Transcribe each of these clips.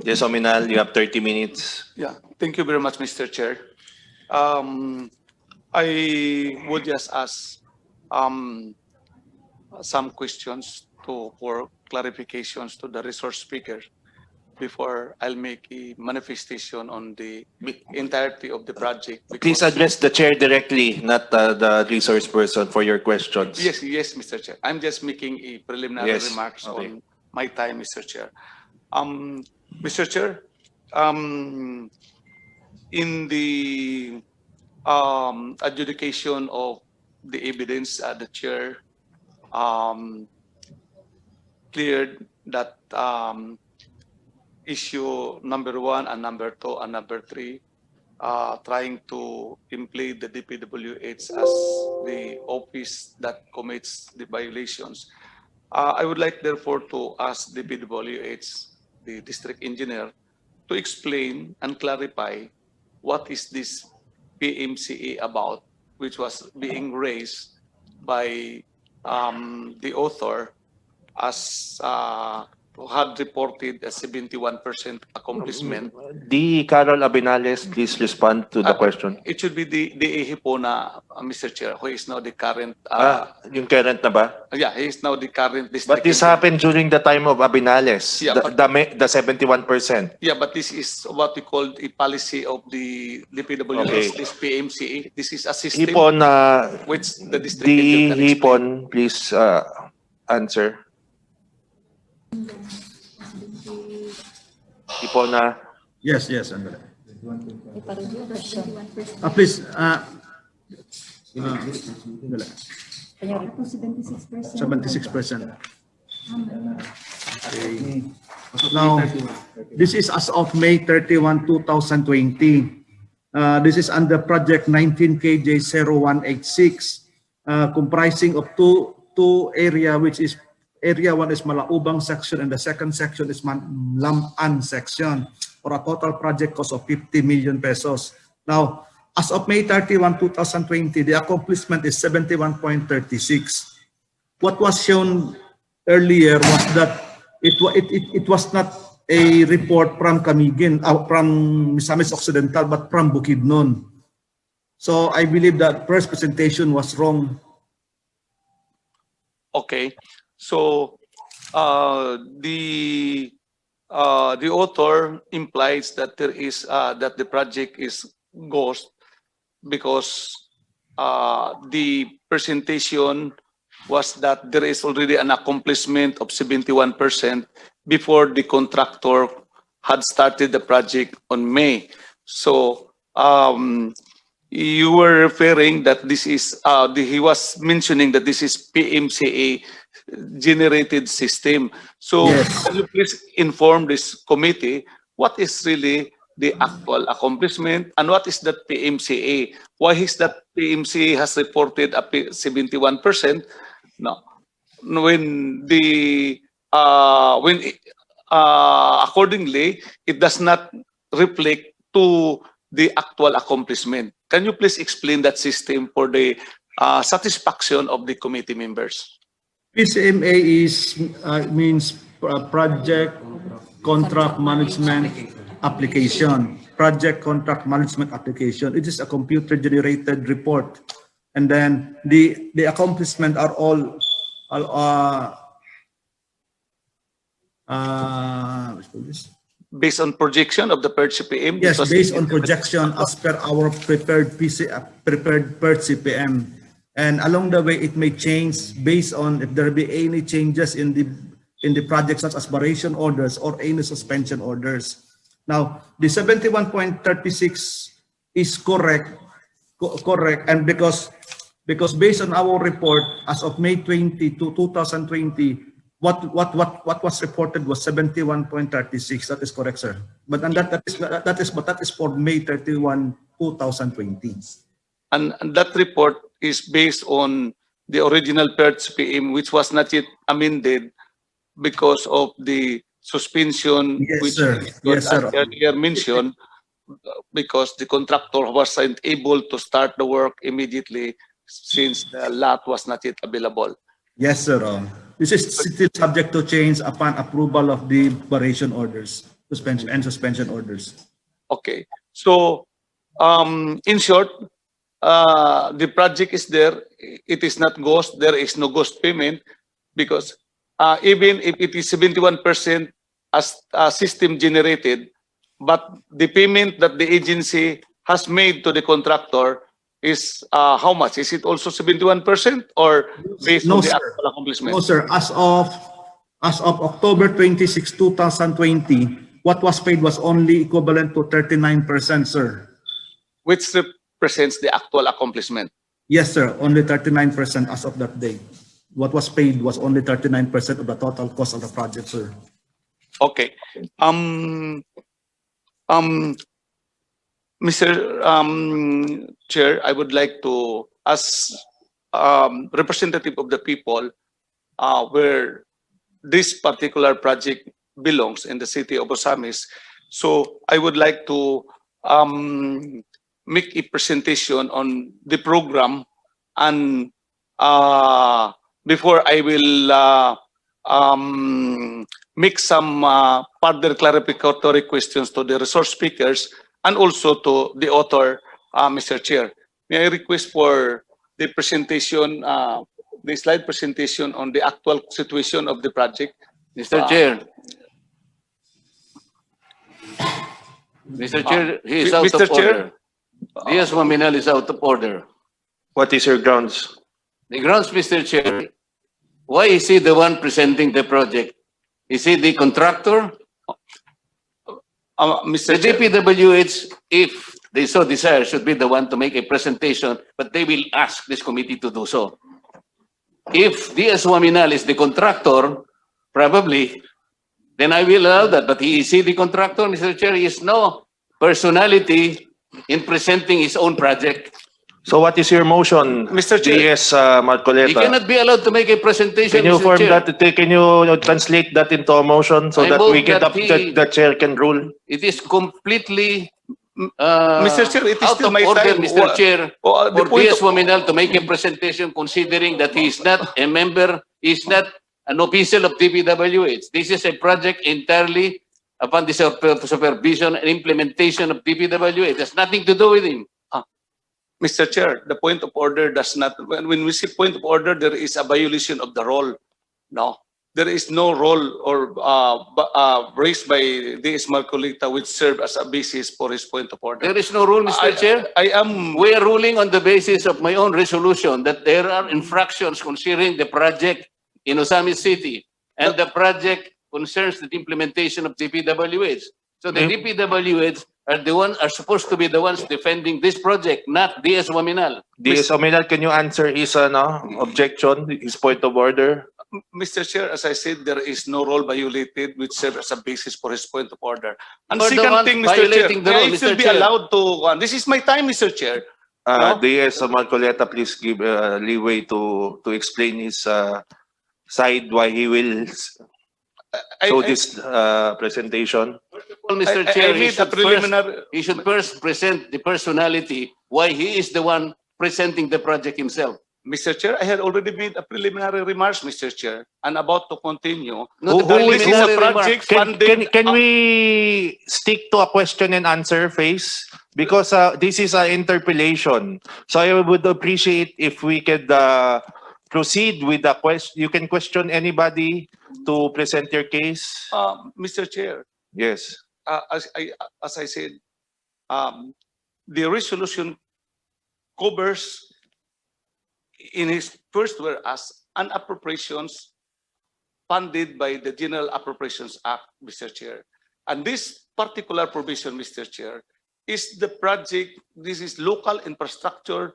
Yes, Oaminal, you have 30 minutes. Yeah, thank you very much, Mr. Chair. I would just ask some questions for clarifications to the resource speaker before I'll make a manifestation on the entirety of the project. Please address the chair directly, not the resource person for your questions. Yes, Mr. Chair. I'm just making a preliminary Yes, remarks okay. on my time, Mr. Chair. Mr. Chair, in the adjudication of the evidence, the chair cleared that issue number 1 and number 2 and number 3 trying to implicate the DPWH as the office that commits the violations. I would like therefore to ask the DPWH, the district engineer, to explain and clarify what is this PMCA about, which was being raised by the author as had reported a 71% accomplishment. D. Carol Abinales, please respond to the question. It should be the DAE po na, Mr. Chair, who is now the current. Yung current na ba? Yeah, he is now the current district. But this engineer. happened during the time of Abinales, Yeah, the 71%. Yeah, but this is what we call a policy of the DPWH, Okay. this PMCA. This is a system Hipon, which the district D. engineer can explain. Hipon, please answer. Hipon na. Yes, Andrea. Please. Wala. 76%. Okay. Now, this is as of May 31, 2020. This is under project 19KJ0186, comprising of two area, which is area 1 is Malaubang section and the second section is Lam-An section, for a total project cost of 50 million pesos. Now, as of May 31, 2020, the accomplishment is 71.36. What was shown earlier was that it was not a report from Camiguin, from Misamis Occidental, but from Bukidnon. So I believe that first presentation was wrong. Okay, so the author implies that there is that the project is ghost because the presentation was that there is already an accomplishment of 71% before the contractor had started the project on May. So you were referring that this is, he was mentioning that this is PMCA generated system. So yes. Can you please inform this committee what is really the actual accomplishment and what is that PMCA? Why is that PMCA has reported a 71%? No, when the accordingly it does not reflect to the actual accomplishment. Can you please explain that system for the satisfaction of the committee members? PCMA is means project contract management application. Project contract management application. It is a computer generated report, and then the accomplishment are all based on projection of the per CPM. Yes, based on projection as per our prepared per CPM. And along the way, it may change based on if there be any changes in the project, such as variation orders or any suspension orders. Now, the 71.36 is correct, and because based on our report as of May 20 to 2020, what was reported was 71.36. That is correct, sir. But and that is for May 31, 2020. And that report is based on the original PERT-CPM, which was not yet amended because of the suspension, yes, which sir. Yes, sir. earlier mentioned, because the contractor wasn't able to start the work immediately since the lot was not yet available. Yes, sir. This is still subject to change upon approval of the variation orders. suspension orders. Okay. So, in short, the project is there. It is not ghost. There is no ghost payment because even if it is 71% as system generated, but the payment that the agency has made to the contractor is how much? Is it also 71% or based No, on the sir. actual accomplishment? No, sir. As of October 26, 2020, what was paid was only equivalent to 39%, sir. Which represents the actual accomplishment. Yes, sir. Only 39% as of that day. What was paid was only 39% of the total cost of the project, sir. Okay. Mr. Chair, I would like to, as representative of the people, where this particular project belongs in the city of Osamis, so I would like to make a presentation on the program, and before I will make some further clarificatory questions to the resource speakers and also to the author, Mr. Chair. May I request for the presentation, the slide presentation on the actual situation of the project? Mr. Chair. Mr. Chair, he is out Mr. of Chair? order. Yes, Oaminal is out of order. What is your grounds? The grounds, Mr. Chair, why is he the one presenting the project? Is he the contractor? Mr. The Chair, DPWH, if they so desire, should be the one to make a presentation, but they will ask this committee to do so. If DS Oaminal is the contractor, probably, then I will allow that. But is he the contractor, Mr. Chair? He is no personality in presenting his own project. So what is your motion, Mr. Chair? DS Marcoleta? He cannot be allowed to make a presentation, Can you Mr. form Chair. that? Can you translate that into a motion so I that move we can that he- the chair can rule? It is completely Mr. Chair, it is out still of my order, time. Mr. Chair, the for point DS of- Oaminal to make a presentation considering that he is not a member, he is not an official of DPWH. This is a project entirely upon the supervision and implementation of DPWH. It has nothing to do with him. Mr. Chair, the point of order does not, when we say point of order, there is a violation of the role. No, there is no role or raised by DS Marcolita which serve as a basis for his point of order. There is no rule, Mr. Chair. I am, We are ruling on the basis of my own resolution that there are infractions concerning the project in Ozamiz City, and the project concerns the implementation of DPWH. So the DPWH are supposed to be the ones defending this project, not DS Oaminal. DS Oaminal, can you answer his objection, his point of order? Mr. Chair, as I said, there is no role violated which serves as a basis for his point of order. And For the second ones thing, Mr. Chair, violating the may law, I still Mr. be Chair. allowed to, this is my time, Mr. Chair. No? DS Marcoleta, please give leeway to explain his side why he will show this presentation. Well, Mr. I Chair, made a preliminary. he should first present the personality why he is the one presenting the project himself. Mr. Chair, I had already made a preliminary remarks, Mr. Chair, and about to continue. No, the Who is This is preliminary a project remarks. funded. Can we stick to a question and answer phase? Because this is an interpolation. So I would appreciate if we could proceed with the question. You can question anybody to present your case. Mr. Chair, Yes. as I said, the resolution covers in his first whereas an appropriations funded by the General Appropriations Act, Mr. Chair. And this particular provision, Mr. Chair, is the project, this is local infrastructure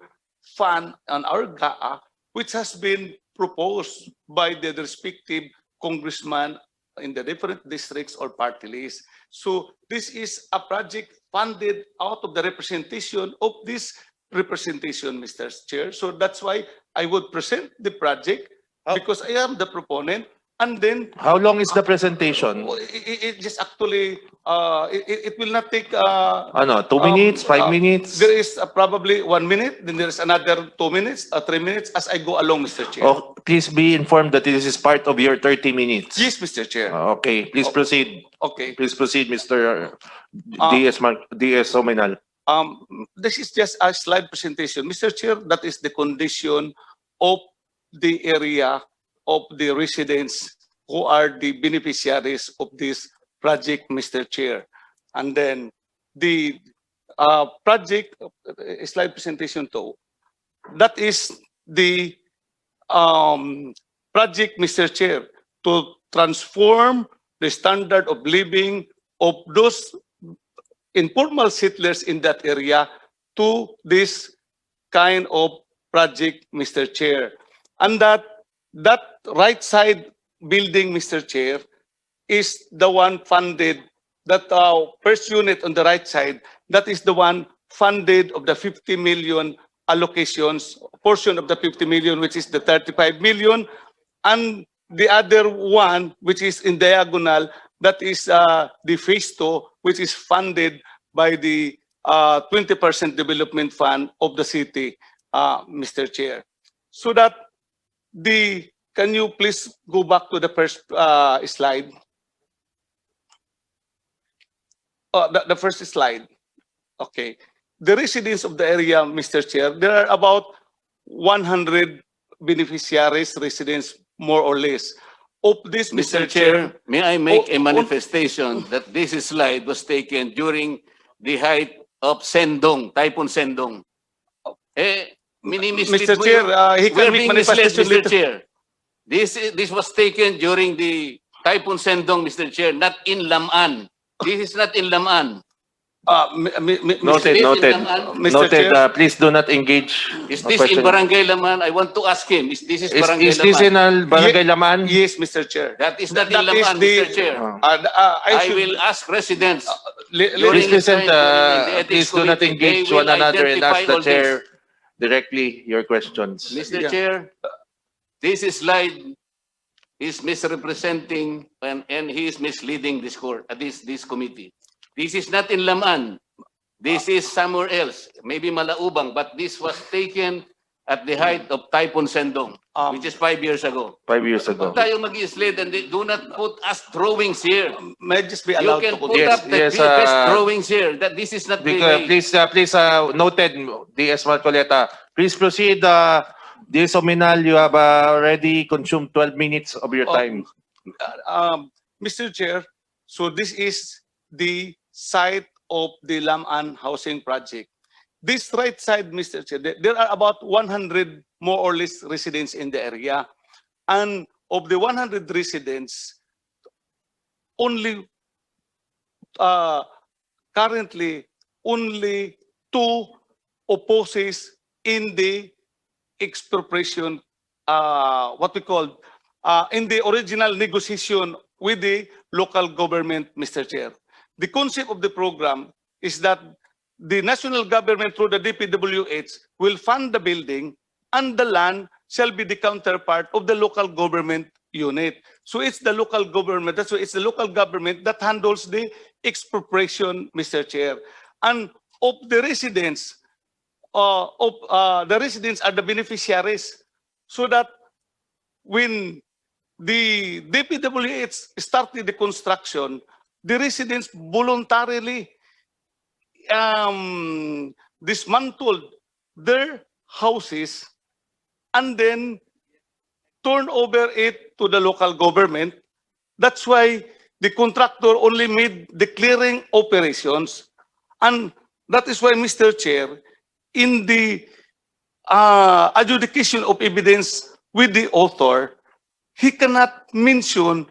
fund on our GAA, which has been proposed by the respective congressman in the different districts or party lists. So this is a project funded out of the representation of this representation, Mr. Chair. So that's why I would present the project because I am the proponent And then How long is the presentation? it just actually it will not take 2 minutes, 5 minutes? There is probably 1 minute, then there is another 2 minutes, 3 minutes as I go along, Mr. Chair. Oh, please be informed that this is part of your 30 minutes. Yes, Mr. Chair. Okay, please proceed. Okay. Please proceed, Mr. DS Oaminal. This is just a slide presentation, Mr. Chair. That is the condition of the area of the residents who are the beneficiaries of this project, Mr. Chair. And then the project slide presentation too. That is the project, Mr. Chair, to transform the standard of living of those informal settlers in that area to this kind of project, Mr. Chair. And that right side building, Mr. Chair, is the one funded, that first unit on the right side, that is the one funded of the 50 million allocations, portion of the 50 million, which is the 35 million. And the other one, which is in diagonal, that is the phase 2, which is funded by the 20% development fund of the city, Mr. Chair. So that can you please go back to the first slide? The first slide. Okay. The residents of the area, Mr. Chair, there are about 100 beneficiaries, residents, more or less. Of this, Mr. Chair, may I make a manifestation that this slide was taken during the height of Sendong, Typhoon Sendong? Mr. Chair, he can We're make being misled, manifestation Mr. later. Chair. This was taken during the Typhoon Sendong, Mr. Chair, not in Lam-An. This is not in Lam-An. Noted, noted. Mr. Noted, Chair. please do not engage. Is a this question. in Barangay Lam-An? I want to ask him, is this Barangay Is this in Lam-An? Barangay Lam-An? Yes, Mr. Chair. That is not That in is Lam-An, the- Mr. Chair. I I will ask residents. Please During the listen, time during the ethics please do not committee, engage they will one another and ask identify the all chair directly your questions. Mr. Yeah. Chair, this slide is misrepresenting and he is misleading this court, this committee. This is not in Lam-An. This is somewhere else, maybe Malaubang, but this was taken at the height of Typhoon Sendong, which is 5 years ago. 5 years ago. Huwag tayo mag-sled and do not put us drawings here. May I just be You allowed can to put continue? Yes, up the yes, best drawings here. That this is not the way. Please, noted, DS Marcoleta. Please proceed. DS Oaminal, you have already consumed 12 minutes of your time. Mr. Chair, so this is the site of the Lam-An housing project. This right side, Mr. Chair, there are about 100 more or less residents in the area. And of the 100 residents, only currently only 2 opposes in the expropriation, what we call in the original negotiation with the local government, Mr. Chair. The concept of the program is that the national government through the DPWH will fund the building and the land shall be the counterpart of the local government unit. So it's the local government, that's why it's the local government that handles the expropriation, Mr. Chair. And of the residents, the residents are the beneficiaries. So that when the DPWH started the construction, the residents voluntarily dismantled their houses and then turn over it to the local government. That's why the contractor only made the clearing operations. And that is why, Mr. Chair, in the adjudication of evidence with the author, he cannot mention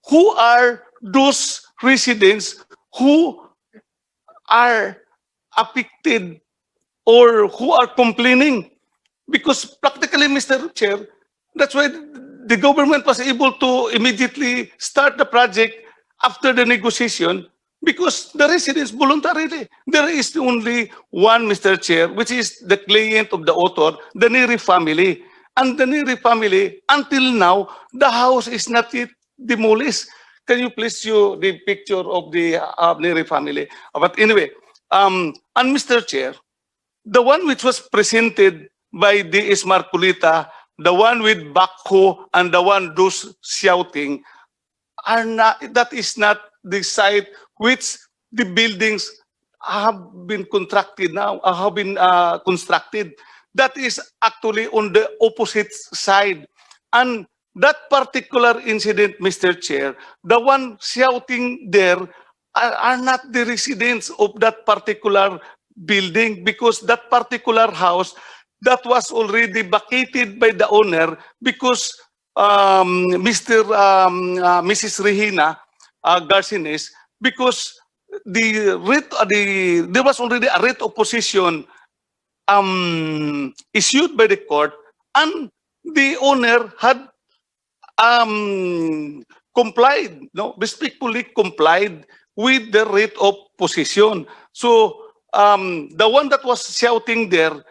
who are those residents who are affected or who are complaining. Because practically, Mr. Chair, that's why the government was able to immediately start the project after the negotiation, because the residents voluntarily. There is only one, Mr. Chair, which is the client of the author, the Neri family. And the Neri family, until now, the house is not yet demolished. Can you please show the picture of the Neri family? But anyway, and Mr. Chair, the one which was presented by D.S. Marcolita, the one with backhoe and the one those shouting, are not, that is not the site which the buildings have been constructed now, have been constructed. That is actually on the opposite side. And that particular incident, Mr. Chair, the one shouting there are not the residents of that particular building, because that particular house that was already vacated by the owner because Mrs. Regina Garcines, because there was already a writ of possession issued by the court, and the owner had complied, no, respectfully complied with the writ of possession. So the one that was shouting there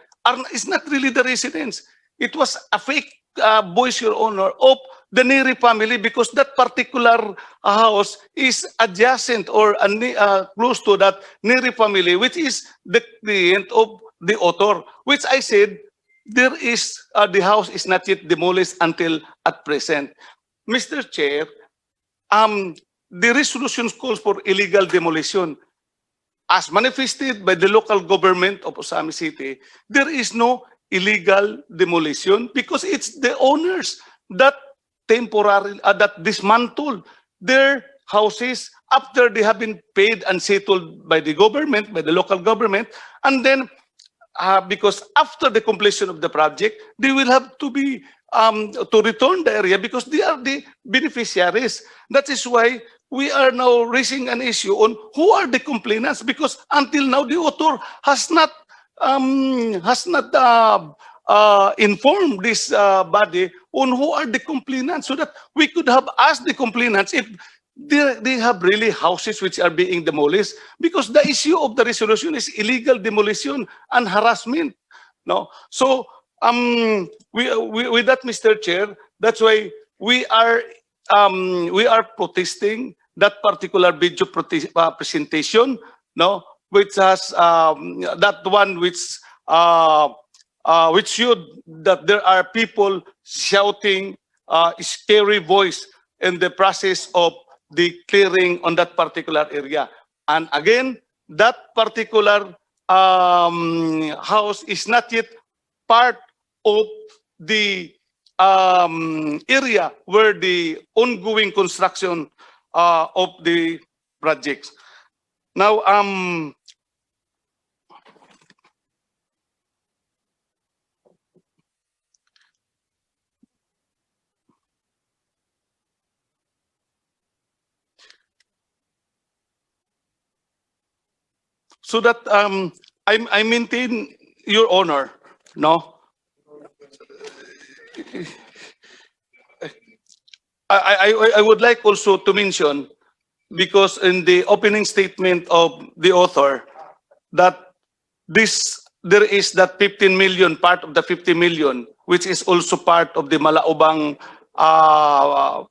is not really the residents. It was a fake voice, Your Honor, of the Neri family, because that particular house is adjacent or close to that Neri family, which is the client of the author, which I said there is the house is not yet demolished until at present. Mr. Chair, the resolution calls for illegal demolition. As manifested by the local government of Ozamiz City, there is no illegal demolition because it's the owners that temporarily that dismantle their houses after they have been paid and settled by the government, by the local government, and then because after the completion of the project, they will have to be to return the area because they are the beneficiaries. That is why we are now raising an issue on who are the complainants, because until now the author has not informed this body on who are the complainants, so that we could have asked the complainants if they have really houses which are being demolished, because the issue of the resolution is illegal demolition and harassment. No, so with that, Mr. Chair, that's why we are protesting that particular video presentation, no, which has that one which showed that there are people shouting scary voice in the process of the clearing on that particular area. And again, that particular house is not yet part of the area where the ongoing construction of the projects. Now, so that I maintain, Your Honor, no. I would like also to mention, because in the opening statement of the author, that there is that 15 million, part of the 50 million, which is also part of the Malaubang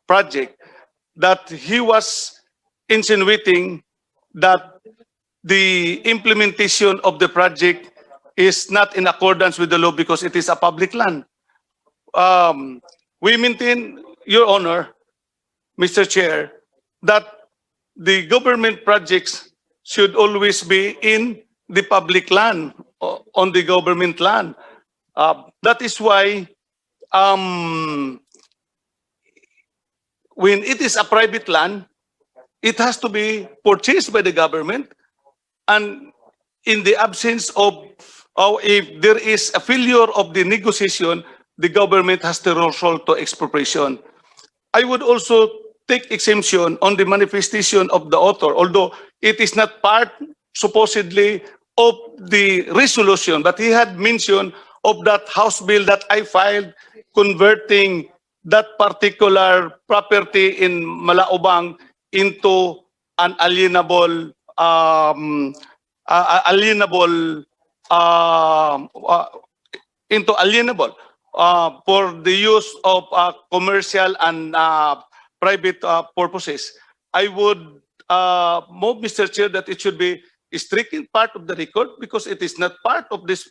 project, that he was insinuating that the implementation of the project is not in accordance with the law because it is a public land. We maintain, Your Honor, Mr. Chair, that the government projects should always be in the public land, on the government land. That is why when it is a private land, it has to be purchased by the government, and in the absence of, if there is a failure of the negotiation, the government has to resort to expropriation. I would also take exemption on the manifestation of the author, although it is not part, supposedly, of the resolution, but he had mentioned of that House bill that I filed converting that particular property in Malaubang into an alienable into alienable. for the use of commercial and private purposes, I would move, Mr. Chair, that it should be stricken part of the record because it is not part of this.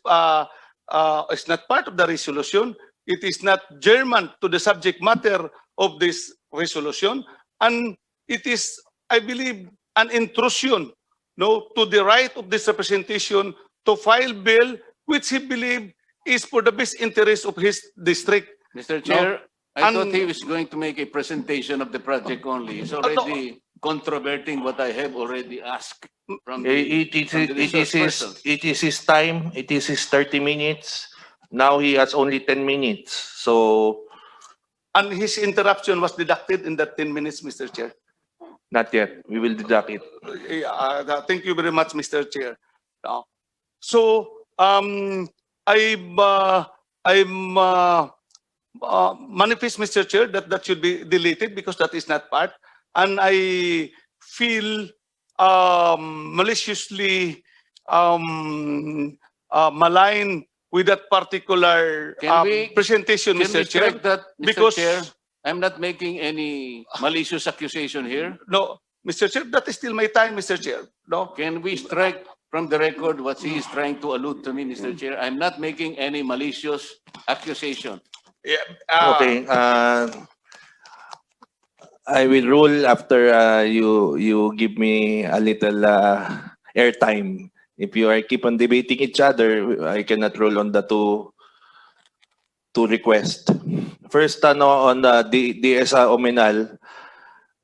It's not part of the resolution. It is not germane to the subject matter of this resolution, and it is, I believe, an intrusion, no, to the right of this representation to file bill which he believed is for the best interest of his district. Mr. Chair, I And- thought he was going to make a presentation of the project only. He's already controverting what I have already asked from the, from the resource person. It is his time. It is his 30 minutes. Now he has only 10 minutes. So And his interruption was deducted in that 10 minutes, Mr. Chair. not yet. We will deduct it. Thank you very much, Mr. Chair. So, I'm manifest, Mr. Chair, that that should be deleted because that is not part. And I feel maliciously malign with that particular Can we- presentation, Can Mr. we Chair. correct that, Mr. Because- Chair? I'm not making any malicious accusation here. No, Mr. Chair, that is still my time, Mr. Chair. No, Can we strike from the record what he is trying to allude to me, Mr. Chair? I'm not making any malicious accusation. yeah, Okay. I will rule after you give me a little airtime. If you are keep on debating each other, I cannot rule on the two requests. First, on the DSA Oaminal,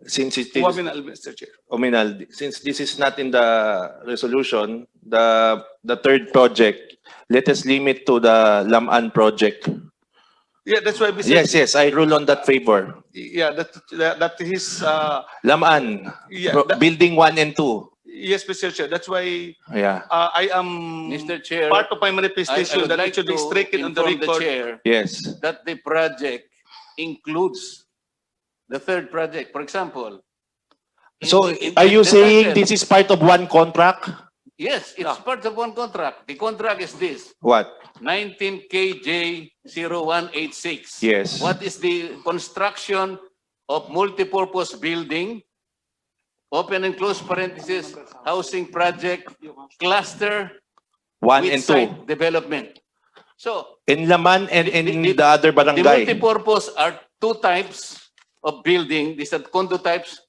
since it is Oaminal, Mr. Chair. Oaminal, since this is not in the resolution, the third project, let us limit to the Lam-An project. Yeah, that's why, Mr. Yes, I rule on that favor. Yeah, that is, Lam-An, Yeah, that- building 1 and 2. yes, Mr. Chair. That's why Yeah. I am Mr. Chair, part of my I manifestation would that like it should be to stricken on the inform the record. chair Yes. that the project includes the third project. For example, So, in are you the saying title- this is part of one contract? Yes, it's part of one contract. The contract is this, What? 19KJ0186. Yes. What is the construction of multipurpose building, open and close parenthesis, housing project, cluster 1 with and 2. site development. So, In Laman and in The- the other the barangay. multipurpose are two types of building. These are condo types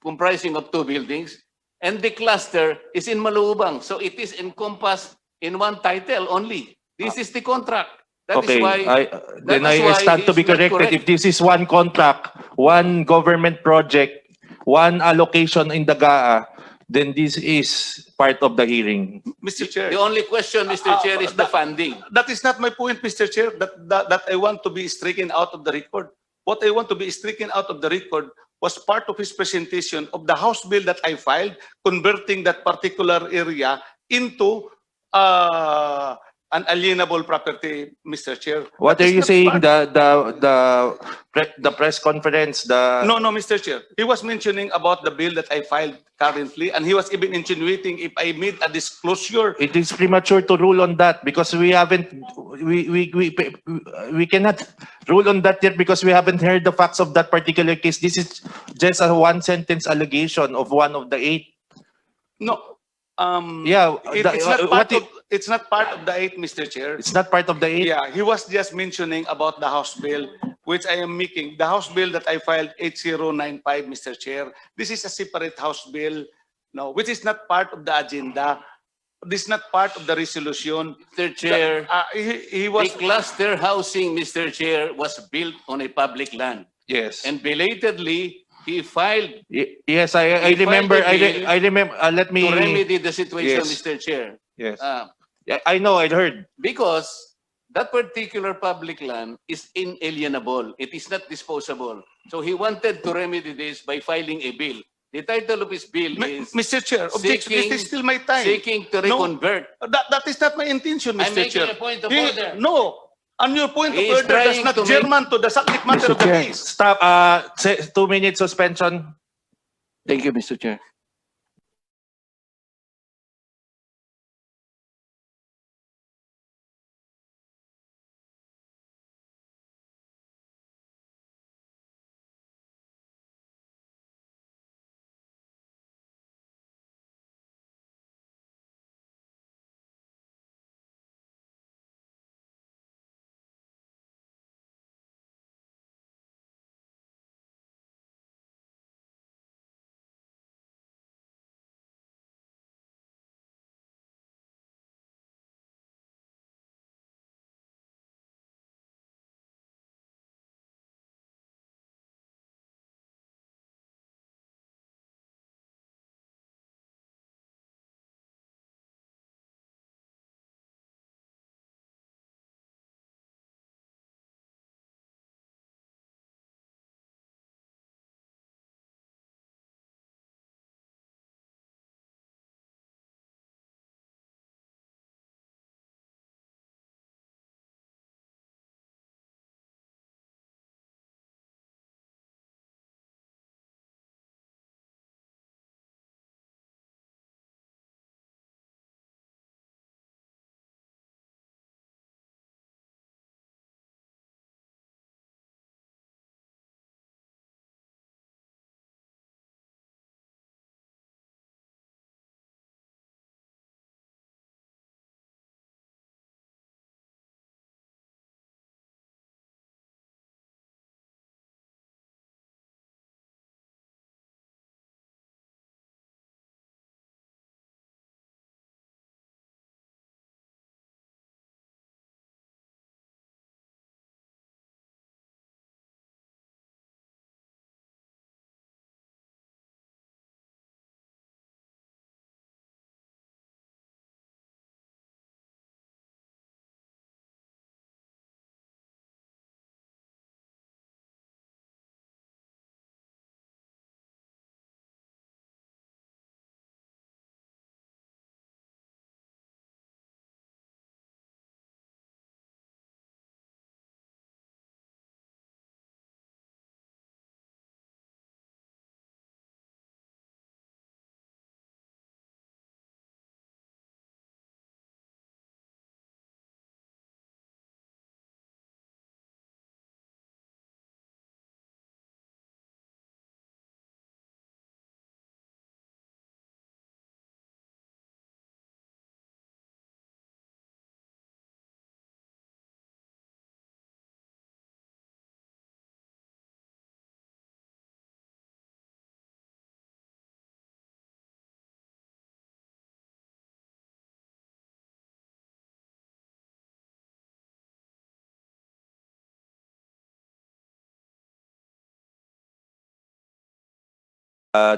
comprising of two buildings. And the cluster is in Maluubang. So it is encompassed in one title only. This is the contract. That is Okay, why then is I why stand to it's be not corrected. correct. If this is one contract, one government project, one allocation in the GAA, then this is part of the hearing. Mr. Chair, the only question, Mr. Chair, is the funding. that is not my point, Mr. Chair, that I want to be stricken out of the record. What I want to be stricken out of the record was part of his presentation of the House bill that I filed, converting that particular area into an alienable property, Mr. Chair. What That are is you not saying? part- The press conference, the No, Mr. Chair. He was mentioning about the bill that I filed currently, and he was even insinuating if I made a disclosure. it is premature to rule on that because we haven't we cannot rule on that yet because we haven't heard the facts of that particular case. This is just a one sentence allegation of one of the 8. No. Yeah, It's not part of the 8, Mr. Chair. it's not part of the 8. Yeah, he was just mentioning about the House bill, which I am making. The House bill that I filed 8095, Mr. Chair. This is a separate House bill, no, which is not part of the agenda. This is not part of the resolution. Mr. Chair, He was. the cluster housing, Mr. Chair, was built on a public land. Yes. And belatedly, he filed Yes, I He remember. filed a bill I remember. Let me. to remedy the situation, Yes. Mr. Chair. Yes. Uh, Yeah, I know. I heard. Because that particular public land is inalienable. It is not disposable. So he wanted to remedy this by filing a bill. The title of his bill is Mr. Chair, objection. seeking- This is still my time. seeking to No. reconvert. That is not my intention, I'm Mr. making Chair. a point of He- order. No. And your point of He is order does trying not to make- germane to the subject matter Mr. of the Chair, case. stop. 2 minutes suspension. Thank you, Mr. Chair.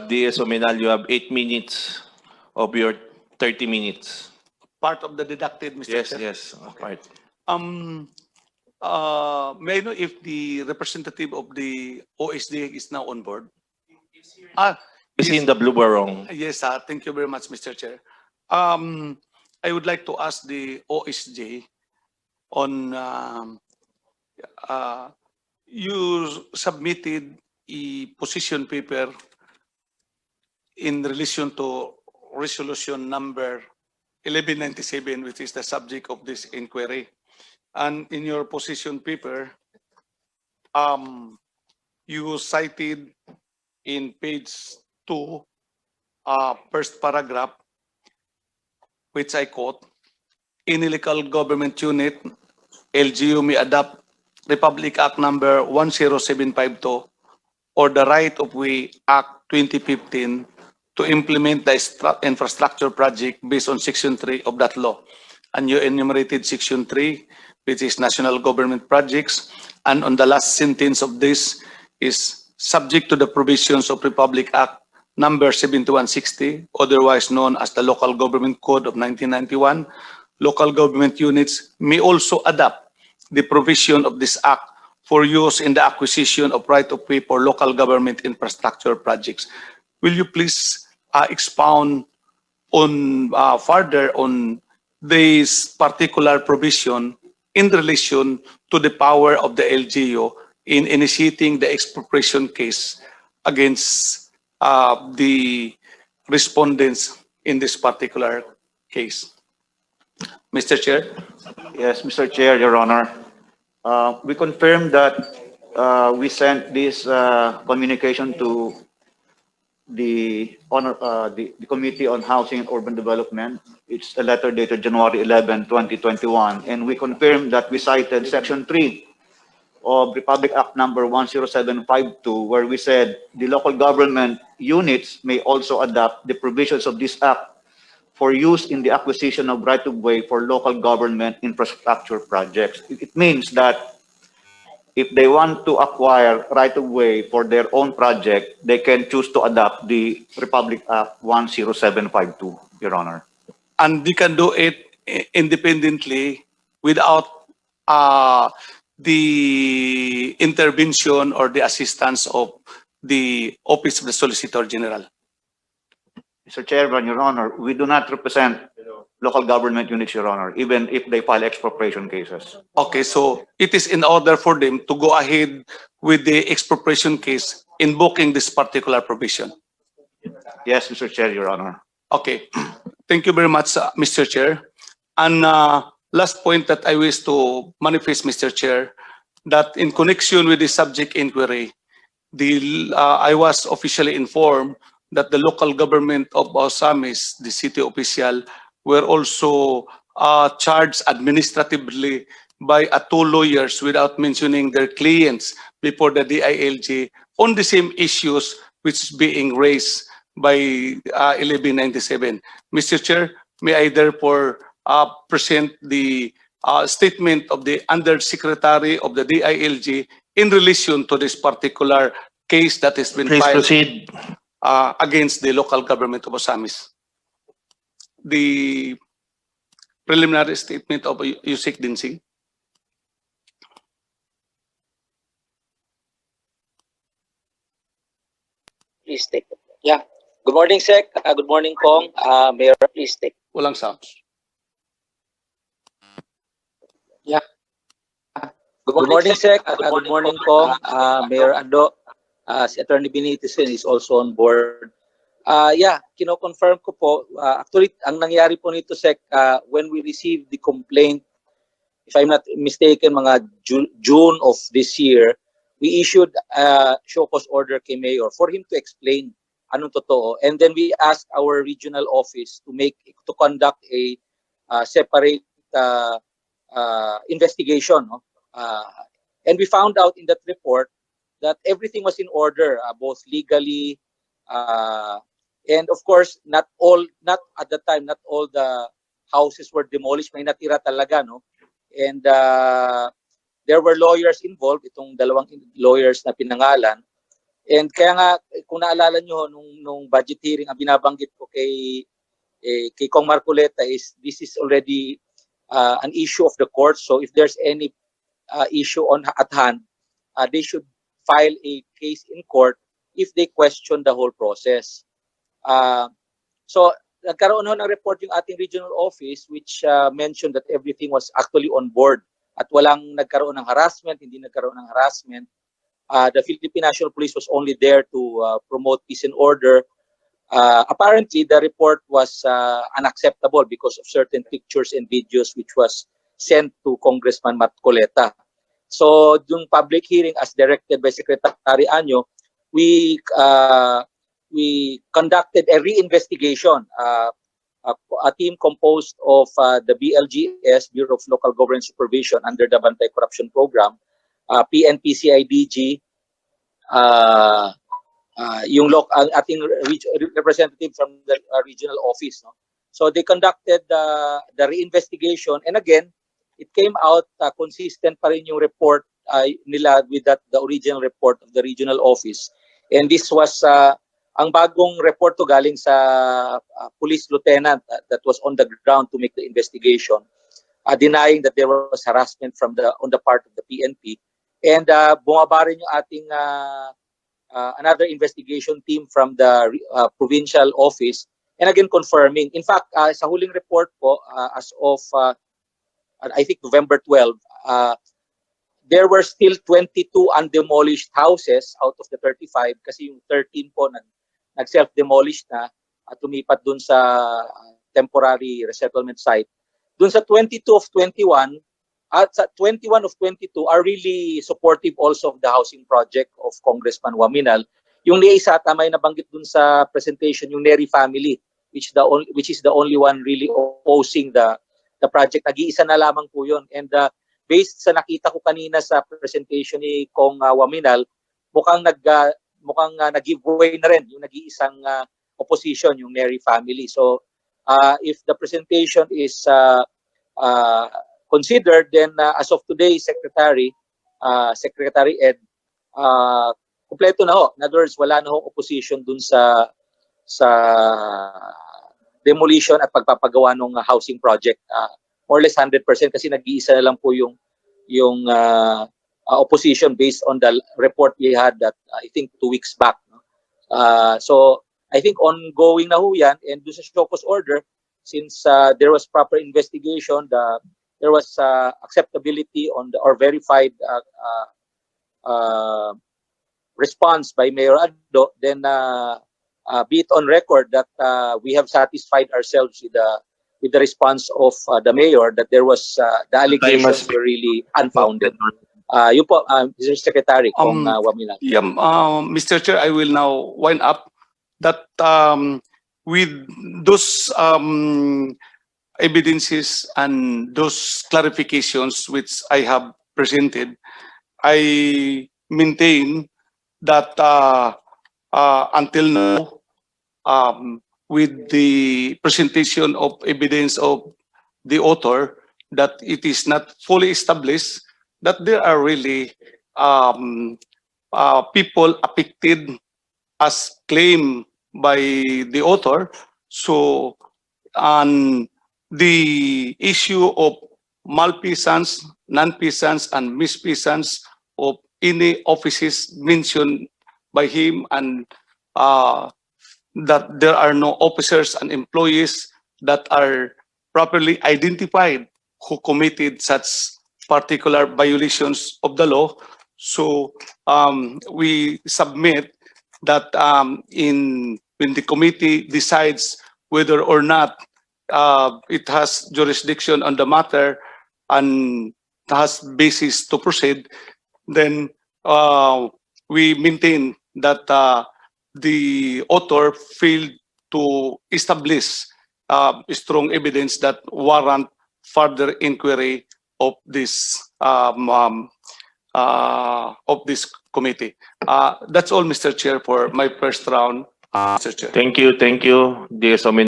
DS Oaminal, you have 8 minutes of your 30 minutes. Part of the deducted, Mr. Yes, Chair. yes. Part. May I know if the representative of the OSD is now on board? Ah, Is yes. in the blue barong. Yes, thank you very much, Mr. Chair. I would like to ask the OSJ on you submitted a position paper in relation to resolution number 1197, which is the subject of this inquiry. And in your position paper, you cited in page 2, first paragraph, which I quote, any local government unit, LGU may adopt Republic Act number 10752 or the Right of Way Act 2015 to implement the infrastructure project based on Section 3 of that law. And you enumerated Section 3, which is national government projects. And on the last sentence of this is subject to the provisions of Republic Act number 7160, otherwise known as the Local Government Code of 1991. Local government units may also adopt the provision of this act for use in the acquisition of right-of-way for local government infrastructure projects. Will you please expound on further on this particular provision in relation to the power of the LGU in initiating the expropriation case against the respondents in this particular case? Mr. Chair. Yes, Mr. Chair, Your Honor. We confirm that we sent this communication to the Committee on Housing and Urban Development. It's a letter dated January 11, 2021, and we confirm that we cited Section 3 of Republic Act number 10752, where we said the local government units may also adopt the provisions of this act for use in the acquisition of right-of-way for local government infrastructure projects. It means that if they want to acquire right-of-way for their own project, they can choose to adopt the Republic Act 10752, Your Honor. And they can do it independently without the intervention or the assistance of the Office of the Solicitor General. Mr. Chairman, Your Honor, we do not represent local government units, Your Honor, even if they file expropriation cases. Okay, so it is in order for them to go ahead with the expropriation case invoking this particular provision. Yes, Mr. Chair, Your Honor. Okay, thank you very much, Mr. Chair. And last point that I wish to manifest, Mr. Chair, that in connection with the subject inquiry, I was officially informed that the local government of Ozamiz, the city official, were also charged administratively by 2 lawyers without mentioning their clients before the DILG on the same issues which is being raised by 1197. Mr. Chair, may I therefore present the statement of the Undersecretary of the DILG in relation to this particular case that has been Please filed proceed. against the local government of Ozamiz. The preliminary statement of Yusek Dinsing. Please take. Yeah. Good morning, Sec. Good morning, Kong. Mayor, please take. Walang sounds. Yeah. Good morning, Sec. Good morning, Kong. Mayor Ando. Si Attorney Benitez is also on board. Yeah, kino-confirm ko po. Actually, ang nangyari po nito, Sec, when we received the complaint, if I'm not mistaken, mga June of this year, we issued a show cause order kay Mayor for him to explain anong totoo. And then we asked our regional office to conduct a separate investigation. No? And we found out in that report that everything was in order, both legally, and of course, not at the time, not all the houses were demolished. May natira talaga, no? And there were lawyers involved, itong dalawang lawyers na pinangalan. And kaya nga, kung naalala nyo, nung budget hearing, ang binabanggit ko kay Kong Marcoleta is this is already an issue of the court. So if there's any issue at hand, they should file a case in court if they question the whole process. So nagkaroon ng report yung ating regional office which mentioned that everything was actually on board at walang nagkaroon ng harassment, hindi nagkaroon ng harassment. The Philippine National Police was only there to promote peace and order. Apparently, the report was unacceptable because of certain pictures and videos which was sent to Congressman Marcoleta. So, yung public hearing as directed by Secretary Anyo, we conducted a re-investigation. A team composed of the BLGS, Bureau of Local Government Supervision under the Anti-Corruption Program, PNP-CIDG, yung ating representative from the regional office. No? So they conducted the re-investigation, and again, it came out consistent pa rin yung report nila with the original report of the regional office. And this was ang bagong report to galing sa police lieutenant that was on the ground to make the investigation, denying that there was harassment on the part of the PNP. And bumaba rin yung ating another investigation team from the provincial office, and again confirming. In fact, sa huling report po, as of I think November 12, there were still 22 undemolished houses out of the 35 kasi yung 13 po nag-self-demolish na at tumipat dun sa temporary resettlement site. Dun sa 22 of 21, at sa 21 of 22 are really supportive also of the housing project of Congressman Oaminal. Yung isa, tama yung nabanggit dun sa presentation, yung Neri family, which is the only one really opposing the project. Nag-iisa na lamang po yun. And based sa nakita ko kanina sa presentation ni Kong Oaminal, mukhang nag-giveaway na rin yung nag-iisang opposition, yung Neri family. So if the presentation is considered, then as of today, Secretary Ed, kompleto na ho. In other words, wala na ho opposition dun sa demolition at pagpapagawa ng housing project. More or less 100% kasi nag-iisa na lang po yung opposition based on the report we had that I think 2 weeks back. No? So I think ongoing na ho yan, and dun sa show cause order, since there was proper investigation, there was acceptability on or verified response by Mayor Ado, then be it on record that we have satisfied ourselves with the response of the mayor that there was the allegations were really unfounded. Yun po, Mr. Secretary, Kong Oaminal. Yeah, Mr. Chair, I will now wind up that with those evidences and those clarifications which I have presented, I maintain that until now, with the presentation of evidence of the author, that it is not fully established that there are really people affected as claimed by the author. So, the issue of malfeasance, non-feasance, and misfeasance of any offices mentioned by him, and that there are no officers and employees that are properly identified who committed such particular violations of the law. So we submit that when the committee decides whether or not it has jurisdiction on the matter and has basis to proceed, then we maintain that the author failed to establish strong evidence that warrant further inquiry of this committee. That's all, Mr. Chair, for my first round. Mr. Chair. Thank you, DS